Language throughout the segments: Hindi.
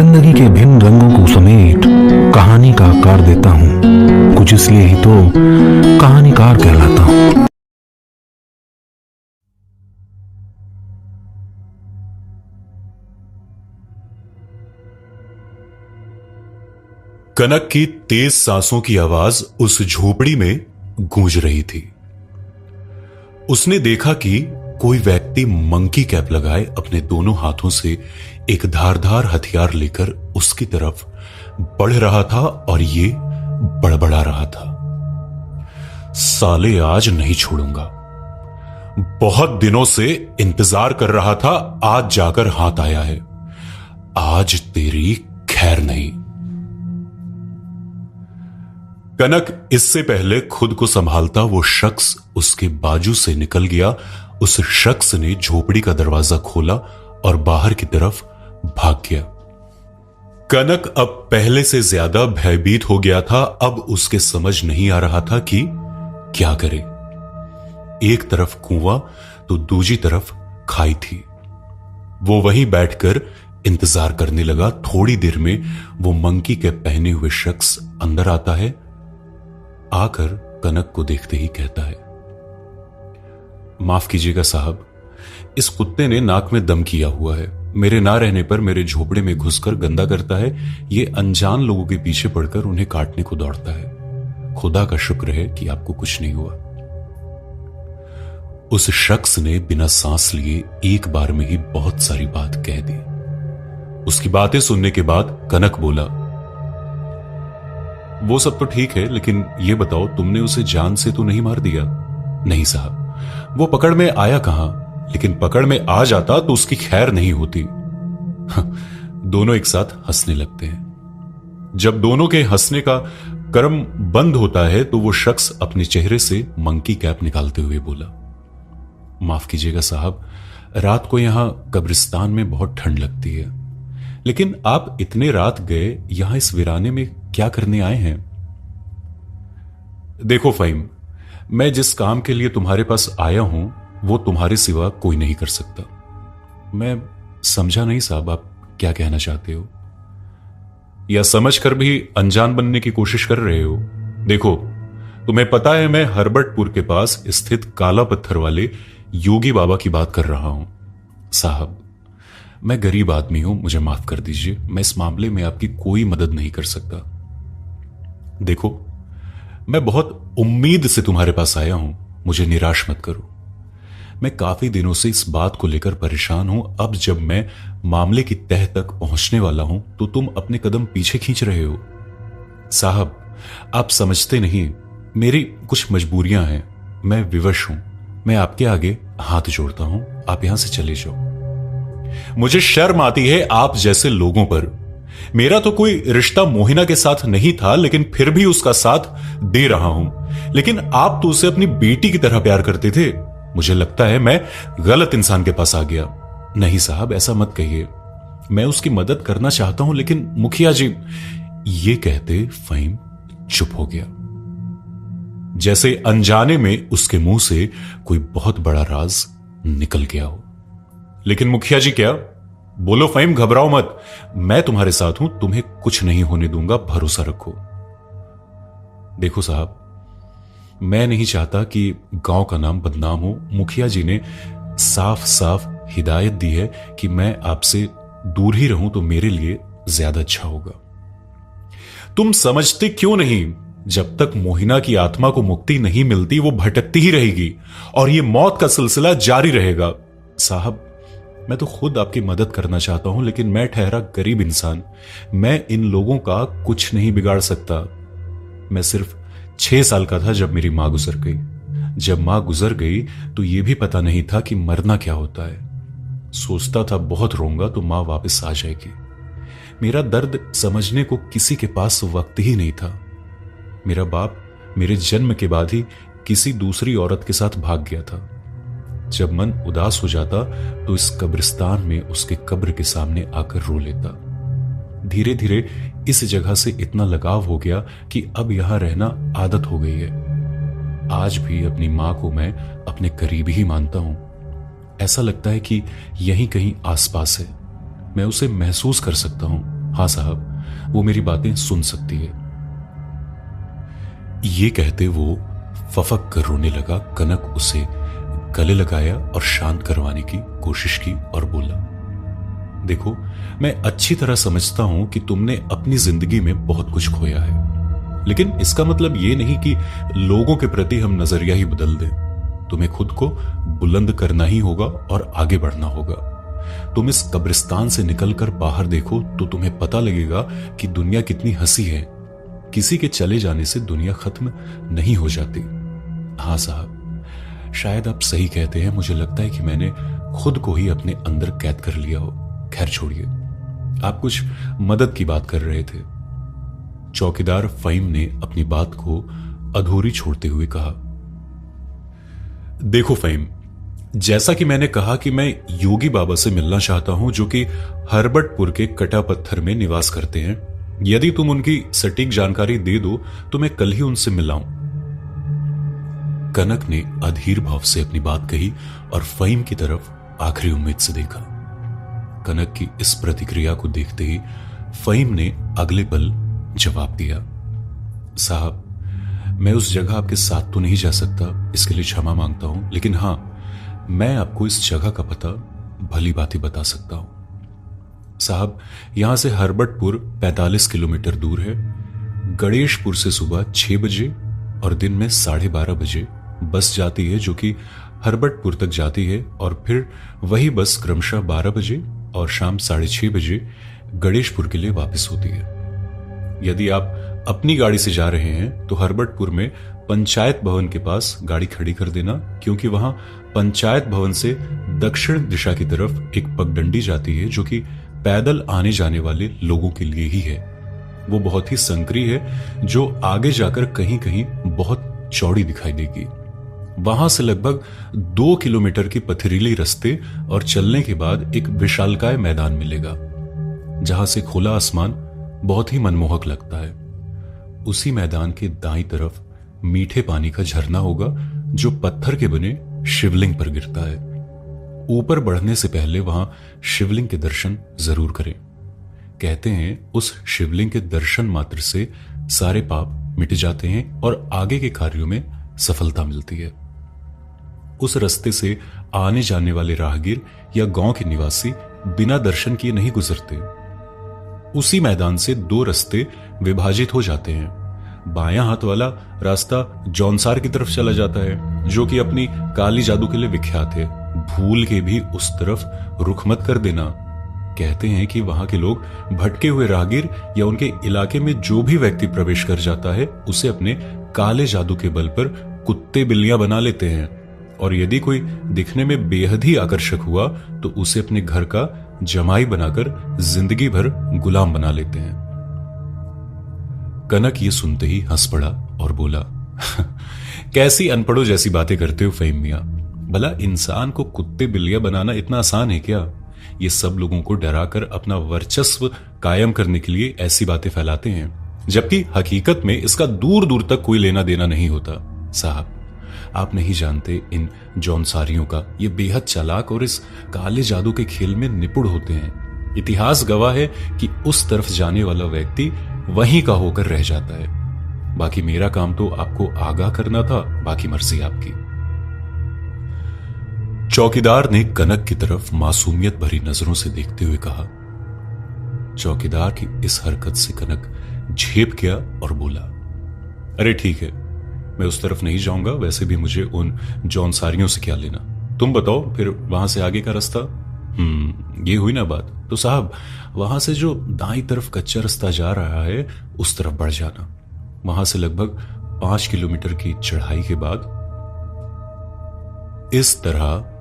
जिंदगी के भिन्न रंगों को समेट कहानी का आकार देता हूँ। कुछ इसलिए ही तो कहानीकार कहलाता हूँ। कनक की तेज सांसों की आवाज उस झोपड़ी में गूंज रही थी। उसने देखा कि कोई व्यक्ति मंकी कैप लगाए अपने दोनों हाथों से एक धारदार हथियार लेकर उसकी तरफ बढ़ रहा था और ये बड़बड़ा रहा था, साले आज नहीं छोड़ूंगा। बहुत दिनों से इंतजार कर रहा था, आज जाकर हाथ आया है। आज तेरी खैर नहीं। कनक इससे पहले खुद को संभालता वो शख्स उसके बाजू से निकल गया। उस शख्स ने झोपड़ी का दरवाजा खोला और बाहर की तरफ भाग गया। कनक अब पहले से ज्यादा भयभीत हो गया था। अब उसके समझ नहीं आ रहा था कि क्या करे। एक तरफ कुआं तो दूसरी तरफ खाई थी। वो वहीं बैठकर इंतजार करने लगा। थोड़ी देर में वो मंकी कैप पहने हुए शख्स अंदर आता है। आकर कनक को देखते ही कहता है, माफ कीजिएगा साहब, इस कुत्ते ने नाक में दम किया हुआ है। मेरे ना रहने पर मेरे झोपड़े में घुसकर गंदा करता है। ये अनजान लोगों के पीछे पड़कर उन्हें काटने को दौड़ता है। खुदा का शुक्र है कि आपको कुछ नहीं हुआ। उस शख्स ने बिना सांस लिए एक बार में ही बहुत सारी बात कह दी। उसकी बातें सुनने के बाद कनक बोला, वो सब तो ठीक है, लेकिन ये बताओ तुमने उसे जान से तो नहीं मार दिया? नहीं साहब, वो पकड़ में आया कहां, लेकिन पकड़ में आ जाता तो उसकी खैर नहीं होती। दोनों एक साथ हंसने लगते हैं। जब दोनों के हंसने का क्रम बंद होता है तो वो शख्स अपने चेहरे से मंकी कैप निकालते हुए बोला, माफ कीजिएगा साहब, रात को यहां कब्रिस्तान में बहुत ठंड लगती है, लेकिन आप इतने रात गए यहां इस वीराने में क्या करने आए हैं? देखो फ़हीम, मैं जिस काम के लिए तुम्हारे पास आया हूं वो तुम्हारे सिवा कोई नहीं कर सकता। मैं समझा नहीं साहब, आप क्या कहना चाहते हो? या समझकर भी अनजान बनने की कोशिश कर रहे हो? देखो, तुम्हें पता है मैं हर्बटपुर के पास स्थित काला पत्थर वाले योगी बाबा की बात कर रहा हूं। साहब, मैं गरीब आदमी हूं, मुझे माफ कर दीजिए। मैं इस मामले में आपकी कोई मदद नहीं कर सकता। देखो, मैं बहुत उम्मीद से तुम्हारे पास आया हूं, मुझे निराश मत करो। मैं काफी दिनों से इस बात को लेकर परेशान हूं। अब जब मैं मामले की तह तक पहुंचने वाला हूं तो तुम अपने कदम पीछे खींच रहे हो। साहब, आप समझते नहीं, मेरी कुछ मजबूरियां हैं। मैं विवश हूं। मैं आपके आगे हाथ जोड़ता हूं, आप यहां से चले जाओ। मुझे शर्म आती है आप जैसे लोगों पर। मेरा तो कोई रिश्ता मोहिना के साथ नहीं था, लेकिन फिर भी उसका साथ दे रहा हूं। लेकिन आप तो उसे अपनी बेटी की तरह प्यार करते थे। मुझे लगता है मैं गलत इंसान के पास आ गया। नहीं साहब, ऐसा मत कहिए। मैं उसकी मदद करना चाहता हूं, लेकिन मुखिया जी। ये कहते फ़हीम चुप हो गया, जैसे अनजाने में उसके मुंह से कोई बहुत बड़ा राज निकल गया हो। लेकिन मुखिया जी क्या? बोलो फ़हीम, घबराओ मत। मैं तुम्हारे साथ हूं, तुम्हें कुछ नहीं होने दूंगा, भरोसा रखो। देखो साहब, मैं नहीं चाहता कि गांव का नाम बदनाम हो। मुखिया जी ने साफ साफ हिदायत दी है कि मैं आपसे दूर ही रहूं तो मेरे लिए ज्यादा अच्छा होगा। तुम समझते क्यों नहीं? जब तक मोहिना की आत्मा को मुक्ति नहीं मिलती वो भटकती ही रहेगी और ये मौत का सिलसिला जारी रहेगा। साहब, मैं तो खुद आपकी मदद करना चाहता हूं, लेकिन मैं ठहरा गरीब इंसान। मैं इन लोगों का कुछ नहीं बिगाड़ सकता। मैं सिर्फ 6 साल का था जब मेरी मां गुजर गई। जब मां गुजर गई तो यह भी पता नहीं था कि मरना क्या होता है। सोचता था बहुत रोऊंगा तो मां वापस आ जाएगी। मेरा दर्द समझने को किसी के पास वक्त ही नहीं था। मेरा बाप मेरे जन्म के बाद ही किसी दूसरी औरत के साथ भाग गया था। जब मन उदास हो जाता तो इस कब्रिस्तान में उसके कब्र के सामने आकर रो लेता। धीरे धीरे इस जगह से इतना लगाव हो गया कि अब यहां रहना आदत हो गई है। आज भी अपनी मां को मैं अपने करीब ही मानता हूं। ऐसा लगता है कि यहीं कहीं आसपास है। मैं उसे महसूस कर सकता हूं। हाँ साहब, वो मेरी बातें सुन सकती है। ये कहते वो फफक कर रोने लगा। कनक उसे गले लगाया और शांत करवाने की कोशिश की और बोला, देखो, मैं अच्छी तरह समझता हूं कि तुमने अपनी जिंदगी में बहुत कुछ खोया है, लेकिन इसका मतलब यह नहीं कि लोगों के प्रति हम नजरिया ही बदल दें। तुम्हें खुद को बुलंद करना ही होगा और आगे बढ़ना होगा। तुम इस कब्रिस्तान से निकलकर बाहर देखो तो तुम्हें पता लगेगा कि दुनिया कितनी हंसी है। किसी के चले जाने से दुनिया खत्म नहीं हो जाती। हाँ साहब, शायद आप सही कहते हैं। मुझे लगता है कि मैंने खुद को ही अपने अंदर कैद कर लिया हो। खैर छोड़िए, आप कुछ मदद की बात कर रहे थे। चौकीदार फहीम ने अपनी बात को अधूरी छोड़ते हुए कहा, देखो फहीम, जैसा कि मैंने कहा कि मैं योगी बाबा से मिलना चाहता हूं, जो कि हरबटपुर के कटा पत्थर में निवास करते हैं। यदि तुम उनकी सटीक जानकारी दे दो तो मैं कल ही उनसे मिलाऊं। कनक ने अधीर भाव से अपनी बात कही और फहीम की तरफ आखिरी उम्मीद से देखा। कनक की इस प्रतिक्रिया को देखते ही फहीम ने अगले पल जवाब दिया, साहब, मैं उस जगह आपके साथ तो नहीं जा सकता, इसके लिए क्षमा मांगता हूं, लेकिन हां, मैं आपको इस जगह का पता भली भांति बता सकता हूं। साहब, यहां से हरबटपुर 45 किलोमीटर दूर है। गणेशपुर से सुबह 6 बजे और दिन में 12:30 बजे बस जाती है, जो कि हरबटपुर तक जाती है, और फिर वही बस क्रमशः 12 बजे और शाम 6:30 बजे गणेशपुर के लिए वापस होती है। यदि आप अपनी गाड़ी से जा रहे हैं तो हरबटपुर में पंचायत भवन के पास गाड़ी खड़ी कर देना, क्योंकि वहां पंचायत भवन से दक्षिण दिशा की तरफ एक पगडंडी जाती है, जो कि पैदल आने जाने वाले लोगों के लिए ही है। वो बहुत ही संकरी है, जो आगे जाकर कहीं कहीं बहुत चौड़ी दिखाई देगी। वहां से लगभग 2 किलोमीटर की पथरीली रास्ते और चलने के बाद एक विशालकाय मैदान मिलेगा, जहां से खुला आसमान बहुत ही मनमोहक लगता है। उसी मैदान के दाईं तरफ मीठे पानी का झरना होगा, जो पत्थर के बने शिवलिंग पर गिरता है। ऊपर बढ़ने से पहले वहां शिवलिंग के दर्शन जरूर करें। कहते हैं उस शिवलिंग के दर्शन मात्र से सारे पाप मिट जाते हैं और आगे के कार्यों में सफलता मिलती है। उस रास्ते से आने जाने वाले राहगीर या गांव के निवासी बिना दर्शन किए नहीं गुजरते। उसी मैदान से 2 रास्ते विभाजित हो जाते हैं। बायां हाथ वाला रास्ता जौनसार की तरफ चला जाता है, जो कि अपनी काली जादू के लिए विख्यात है। भूल के भी उस तरफ रुख मत कर देना। कहते हैं कि वहां के लोग भटके हुए राहगीर या उनके इलाके में जो भी व्यक्ति प्रवेश कर जाता है, उसे अपने काले जादू के बल पर कुत्ते बिल्लियां बना लेते हैं, और यदि कोई दिखने में बेहद ही आकर्षक हुआ तो उसे अपने घर का जमाई बनाकर जिंदगी भर गुलाम बना लेते हैं। कनक ये सुनते ही हंस पड़ा और बोला, कैसी अनपढ़ों जैसी बातें करते हो फहीम मियां। भला इंसान को कुत्ते बिल्लियां बनाना इतना आसान है क्या? ये सब लोगों को डराकर अपना वर्चस्व कायम करने के लिए ऐसी बातें फैलाते हैं, जबकि हकीकत में इसका दूर दूर तक कोई लेना देना नहीं होता। साहब, आप नहीं जानते इन जौनसारियों का। ये बेहद चालाक और इस काले जादू के खेल में निपुण होते हैं। इतिहास गवाह है कि उस तरफ जाने वाला व्यक्ति वहीं का होकर रह जाता है। बाकी मेरा काम तो आपको आगाह करना था, बाकी मर्जी आपकी। चौकीदार ने कनक की तरफ मासूमियत भरी नजरों से देखते हुए कहा। चौकीदार की इस हरकत से कनक झेप गया और बोला, अरे ठीक है, मैं उस तरफ नहीं जाऊंगा। वैसे भी मुझे उन जौनसारियों से क्या लेना। तुम बताओ फिर वहां से आगे का रास्ता। ये हुई ना बात। तो साहब, वहां से जो दाईं तरफ कच्चा रास्ता जा रहा है उस तरफ बढ़ जाना। वहां से लगभग 5 किलोमीटर की चढ़ाई के बाद। इस तरह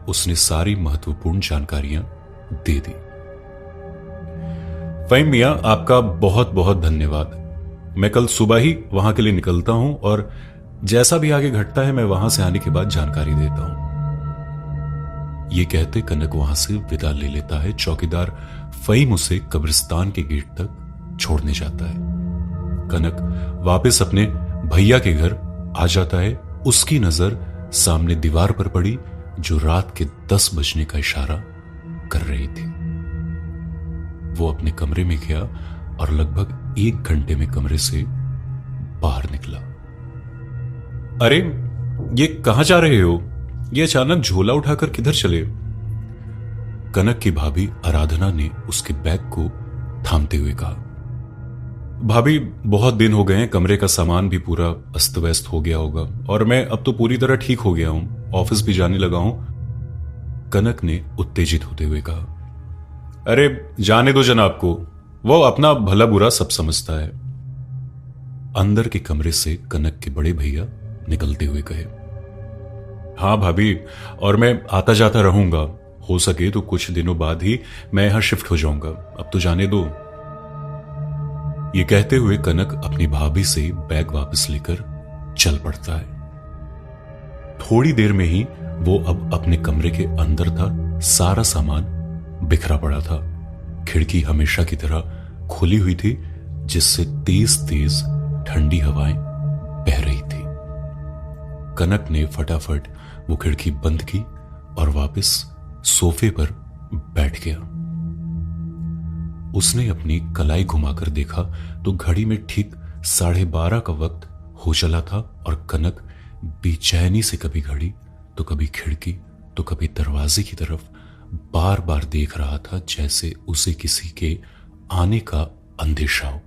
उसने सारी महत्वपूर्ण जानकारियां दे दी। फहीम मियां, आपका बहुत बहुत धन्यवाद। मैं कल सुबह ही वहां के लिए निकलता हूं और जैसा भी आगे घटता है मैं वहां से आने के बाद जानकारी देता हूं। ये कहते कनक वहां से विदा ले लेता है। चौकीदार फहीम उसे कब्रिस्तान के गेट तक छोड़ने जाता है। कनक वापस अपने भैया के घर आ जाता है। उसकी नजर सामने दीवार पर पड़ी, जो रात के 10 बजने का इशारा कर रही थी। वो अपने कमरे में गया और लगभग 1 घंटे में कमरे से बाहर निकला। अरे ये कहां जा रहे हो? ये अचानक झोला उठाकर किधर चले? कनक की भाभी आराधना ने उसके बैग को थामते हुए कहा। भाभी, बहुत दिन हो गए हैं, कमरे का सामान भी पूरा अस्त व्यस्त हो गया होगा और मैं अब तो पूरी तरह ठीक हो गया हूं, ऑफिस भी जाने लगा हूं। कनक ने उत्तेजित होते हुए कहा। अरे जाने दो जनाब को, वो अपना भला बुरा सब समझता है। अंदर के कमरे से कनक के बड़े भैया निकलते हुए कहे। हाँ भाभी, और मैं आता जाता रहूंगा, हो सके तो कुछ दिनों बाद ही मैं यहां शिफ्ट हो जाऊंगा, अब तो जाने दो। ये कहते हुए कनक अपनी भाभी से बैग वापस लेकर चल पड़ता है। थोड़ी देर में ही वो अब अपने कमरे के अंदर था। सारा सामान बिखरा पड़ा था। खिड़की हमेशा की तरह खुली हुई थी, जिससे तेज तेज ठंडी हवाएं बह रही थी। कनक ने फटाफट वो खिड़की बंद की और वापस सोफे पर बैठ गया। उसने अपनी कलाई घुमाकर देखा तो घड़ी में ठीक 12:30 का वक्त हो चला था और कनक बेचैनी से कभी घड़ी तो कभी खिड़की तो कभी दरवाजे की तरफ बार बार देख रहा था, जैसे उसे किसी के आने का अंदेशा हो।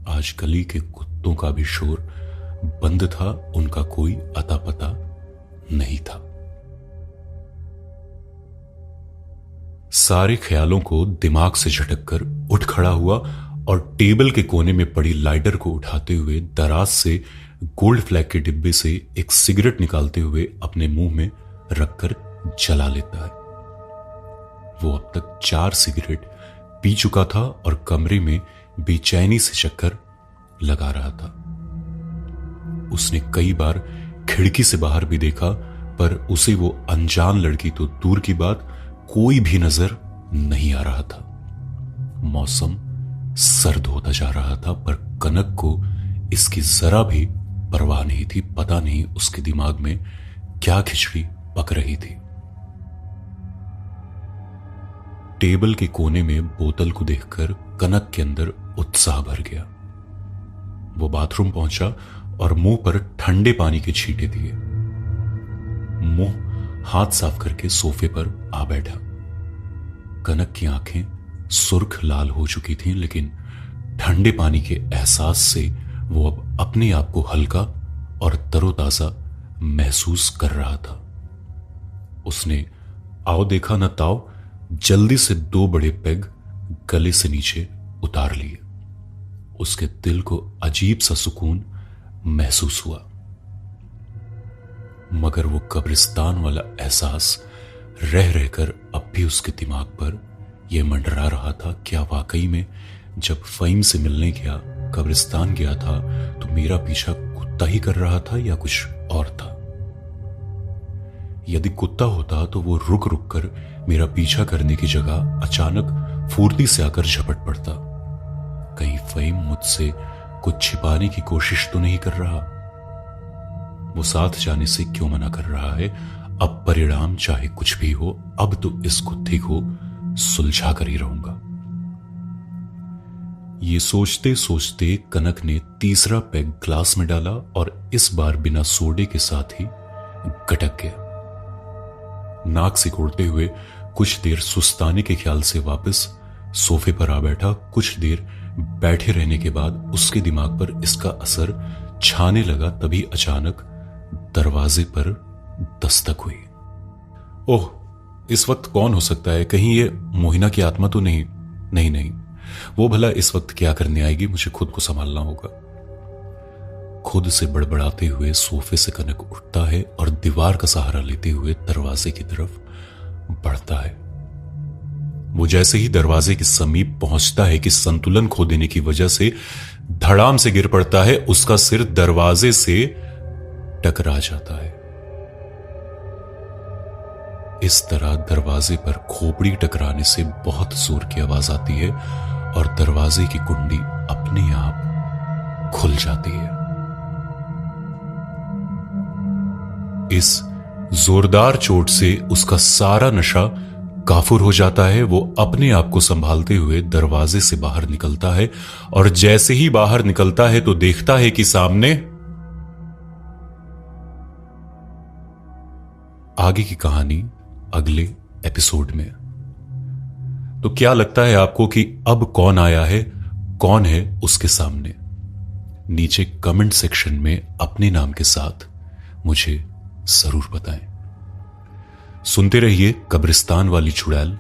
आज गली के कुत्तों का भी शोर बंद था, उनका कोई अता पता नहीं था। सारे ख्यालों को दिमाग से झटक कर उठ खड़ा हुआ और टेबल के कोने में पड़ी लाइटर को उठाते हुए दराज से गोल्ड फ्लैग के डिब्बे से एक सिगरेट निकालते हुए अपने मुंह में रखकर जला लेता है। वो अब तक 4 सिगरेट पी चुका था और कमरे में बेचैनी से चक्कर लगा रहा था। उसने कई बार खिड़की से बाहर भी देखा, पर उसे वो अनजान लड़की तो दूर की बात, कोई भी नजर नहीं आ रहा था। मौसम सर्द होता जा रहा था, पर कनक को इसकी जरा भी परवाह नहीं थी। पता नहीं उसके दिमाग में क्या खिचड़ी पक रही थी। टेबल के कोने में बोतल को देखकर कनक के अंदर उत्साह भर गया। वो बाथरूम पहुंचा और मुंह पर ठंडे पानी के छींटे दिए। मुंह हाथ साफ करके सोफे पर आ बैठा। कनक की आंखें सुर्ख लाल हो चुकी थीं, लेकिन ठंडे पानी के एहसास से वो अब अपने आप को हल्का और तरोताजा महसूस कर रहा था। उसने आओ देखा न ताओ जल्दी से 2 बड़े पेग गले से नीचे उतार लिए। उसके दिल को अजीब सा सुकून महसूस हुआ, मगर वो कब्रिस्तान वाला एहसास रह रहकर अब भी उसके दिमाग पर यह मंडरा रहा था। क्या वाकई में जब फहीम से मिलने गया, कब्रिस्तान गया था, तो मेरा पीछा कुत्ता ही कर रहा था या कुछ और था? यदि कुत्ता होता तो वो रुक रुक कर मेरा पीछा करने की जगह अचानक फुर्ती से आकर झपट पड़ता। कहीं फहीम मुझसे कुछ छिपाने की कोशिश तो नहीं कर रहा? वो साथ जाने से क्यों मना कर रहा है? अब परिणाम चाहे कुछ भी हो, अब तो इस कुत्ते को सुलझा कर ही रहूंगा। ये सोचते सोचते कनक ने तीसरा पैग ग्लास में डाला और इस बार बिना सोडे के साथ ही गटक गया। नाक सिकोड़ते हुए कुछ देर सुस्ताने के ख्याल से वापस सोफे पर आ बैठा। कुछ देर बैठे रहने के बाद उसके दिमाग पर इसका असर छाने लगा। तभी अचानक दरवाजे पर दस्तक हुई। ओह, इस वक्त कौन हो सकता है? कहीं ये मोहिना की आत्मा तो नहीं? नहीं नहीं, वो भला इस वक्त क्या करने आएगी? मुझे खुद को संभालना होगा। खुद से बड़बड़ाते हुए सोफे से कनक उठता है और दीवार का सहारा लेते हुए दरवाजे की तरफ बढ़ता है। वो जैसे ही दरवाजे के समीप पहुंचता है कि संतुलन खो देने की वजह से धड़ाम से गिर पड़ता है। उसका सिर दरवाजे से टकरा जाता है। इस तरह दरवाजे पर खोपड़ी टकराने से बहुत जोर की आवाज आती है और दरवाजे की कुंडी अपने आप खुल जाती है। इस जोरदार चोट से उसका सारा नशा काफुर हो जाता है, वो अपने आप को संभालते हुए दरवाजे से बाहर निकलता है और जैसे ही बाहर निकलता है तो देखता है कि सामने आगे की कहानी अगले एपिसोड में। तो क्या लगता है आपको कि अब कौन आया है, कौन है उसके सामने? नीचे कमेंट सेक्शन में अपने नाम के साथ मुझे जरूर बताएं। सुनते रहिए कब्रिस्तान वाली चुड़ैल।